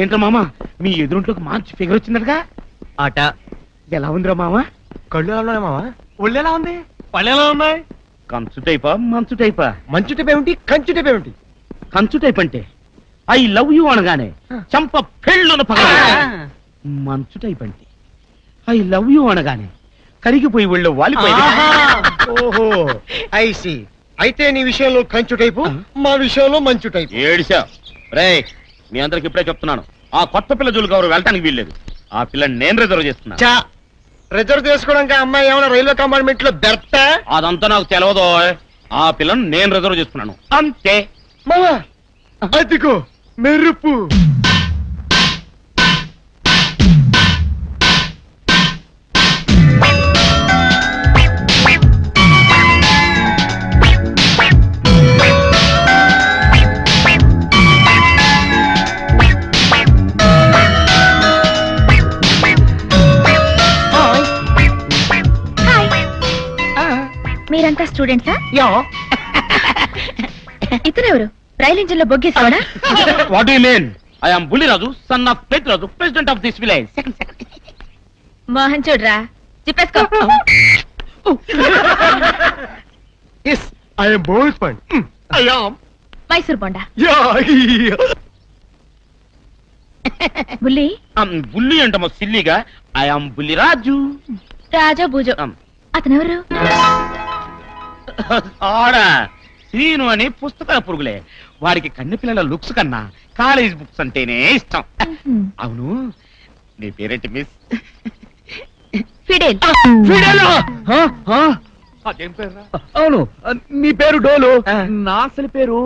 ఏంట్రా మామ మీ ఎదురుంట్లోకి మంచి ఫిగర్ వచ్చిందటగా ఆట ఎలా ఉందిరా మామ? కళ్ళు ఎలా ఉన్నాయి మావా? ఒళ్ళు ఎలా ఉంది? పళ్ళు ఎలా ఉన్నాయి? కంచు టైపా మంచు టైపా? మంచు టైప్ ఏమిటి, కంచు టైప్ ఏమిటి? కంచు టైప్ అంటే ఐ లవ్ యూ అనగానే చంప పెళ్ళున పగ. మంచు టైప్ అంటే ఐ లవ్ యూ అనగానే కరిగిపోయి ఒళ్ళు వాలిపోయి. ఓహో ఐసి. అయితే నీ విషయంలో కంచు టైపు, మా విషయంలో మంచు టైపు. ఏడిసా రే, మీ అందరికి ఇప్పుడే చెప్తున్నాను, ఆ కొత్త పిల్ల జోలికి ఎవరు వెళ్ళటానికి వీల్లేదు. ఆ పిల్లని నేను రిజర్వ్ చేస్తున్నా. చా, రిజర్వ్ చేసుకోవడానికి అమ్మాయి ఏమైనా రైల్వే కంపార్ట్మెంట్ లో బెర్త? అదంతా నాకు తెలవదో. ఆ పిల్లని నేను రిజర్వ్ చేసుకున్నాను అంతే. మావా అదిగో మెరుపు. మీరంతా స్టూడెంట్సా? యా. ఇతనెవరు? రైలు ఇంజిన్ లో బొగ్గేసావడా? What do you mean? I am Bulliraju, son of Petraju, president of this village. Mohan చూడరా, చెప్పేసుకో. Yes I am bold fun. I am Mysore bonda. Yeah. బుల్లి బుల్లి అంటమో సిల్లిగా. I am Bulliraju. రాజా బూజో. అతనెవరు? ఆడా శ్రీను అని పుస్తకాల పురుగులే. వాడికి కన్నెపిల్లల లుక్స్ కన్నా కాలేజ్ బుక్స్ అంటేనే ఇష్టం. అవును, నీ పేరేంటి మిస్? ఫిడేల్. అదేం పేరు? అవును, నీ పేరు డోలు, నా అసలు పేరు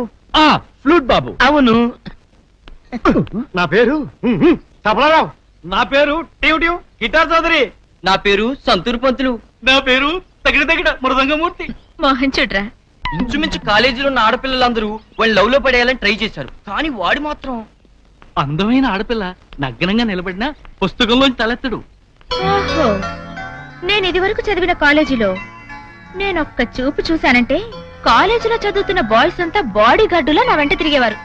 ఫ్లూట్ బాబు. అవును, నా పేరు తబలారావు. నా పేరు టీవ్ టీవ్ గిటార్ చౌదరి. నా పేరు సంతూర్ పంతులు. నా పేరు తగిడ తగిడ మృదంగమూర్తి. మోహన్ చూడరా, ఇంచుమించు కాలేజీలో ఉన్న ఆడపిల్లలందరూ వాళ్ళు లవ్ లో పడేయాలని ట్రై చేశారు, కానీ వాడు మాత్రం అందమైన ఆడపిల్ల నగ్నంగా నిలబడినా పుస్తకంలోంచి తలెత్తడు. ఓహో, నేను ఇదివరకు చదివిన కాలేజీలో నేను ఒక్క చూపు చూశానంటే కాలేజీలో చదువుతున్న బాయ్స్ అంతా బాడీ గార్డులా నా వెంట తిరిగేవారు.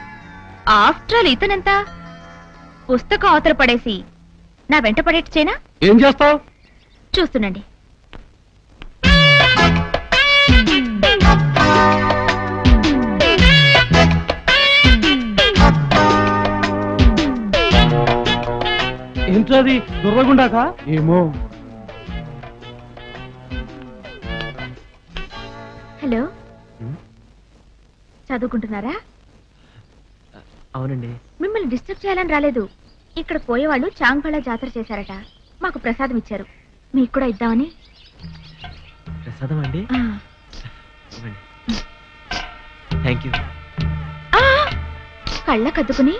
ఆఫ్టర్ ఆల్ ఇతనంతా పుస్తకం అవతల పడేసి నా వెంట పడేట్చేనా? ఏం చేస్తావు? చూస్తుండండి. ఏంటది దుర్రగుండాక? ఏమో. హలో, చదువుకుంటున్నారా? అవునండి. మిమ్మల్ని డిస్టర్బ్ చేయాలని రాలేదు. ఇక్కడ పోయేవాళ్ళు చాంగ్ఫళ జాతర చేశారట, మాకు ప్రసాదం ఇచ్చారు, మీకు కూడా ఇద్దామని. ప్రసాదం అండి? ఆ. Thank you. ఆ, కళ్ళ కద్దుకుని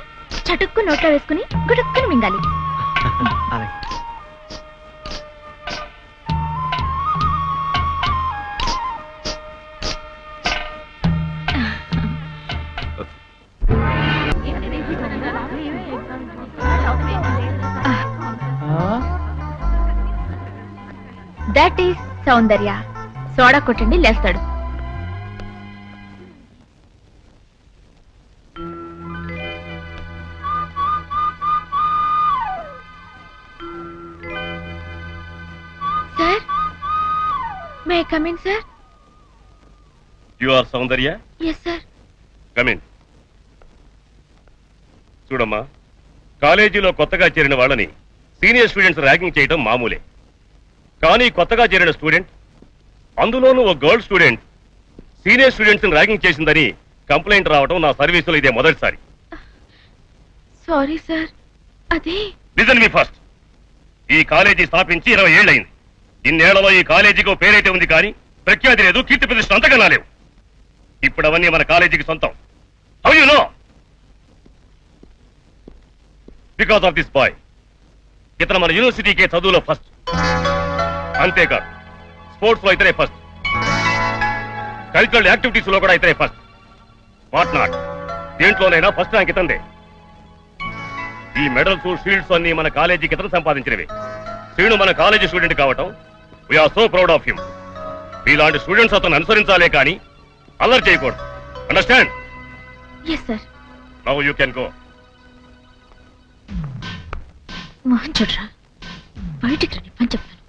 చటుక్కు నోట్లో వేసుకుని గుడుక్కుని మింగాలి. అలాగే. That is Soundarya. సోడా కొట్టండి, లేస్తాడు. Sir, may I come in sir? You are Soundarya? Yes sir. Come in. చూడమ్మా, కాలేజీలో కొత్తగా చేరిన వాళ్ళని సీనియర్ స్టూడెంట్స్ ర్యాగింగ్ చేయడం మామూలే. కానీ కొత్తగా చేరిన స్టూడెంట్, అందులోనూ ఒక girl student, senior students ragging చేసిందని కంప్లైంట్ రావడం నా సర్వీసులో ఇదే మొదటిసారి. Sorry sir. అదే లిజన్ మీ ఫస్ట్. ఈ కాలేజీ స్థాపించి 20 ఏళ్ళయింది. ఇన్నేళ్లలో ఈ కాలేజీకి పేరైతే ఉంది, కానీ ప్రఖ్యాతి లేదు, కీర్తి ప్రతిష్ట అంతకన్నా లేవు. ఇప్పుడు అవన్నీ మన కాలేజీకి సొంతం. How you know? Because of this boy. ఇతను మన యూనివర్సిటీకే చదువులో ఫస్ట్. అంతేకాదు, స్పోర్ట్స్ లో ఇతనే ఫస్ట్, కల్చరల్ యాక్టివిటీస్ లో కూడా ఇతనే ఫస్ట్. వాట్ నాట్, దేంట్లోనైనా ఫస్ట్ ర్యాంక్ ఇతందే. ఈ మెడల్స్, షీల్డ్స్ అన్ని మన కాలేజీకి ఇతను సంపాదించినవి. శ్రీను మన కాలేజీ స్టూడెంట్ కావటం we are so proud of him. ఇలాంటి స్టూడెంట్స్ అతను అనుసరించాలే కానీ అల్లరి చేయకూడదు. Understand? Yes sir. Now you can go. Mohan చూడరా, బయటికి రండి పని చెప్తాను.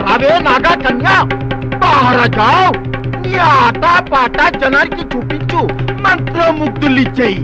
రావే నాగా కన్యా, మహారాజావ్ నీ ఆట పాట జనానికి చూపించు, మంత్రముగ్ధులిచ్చేయి.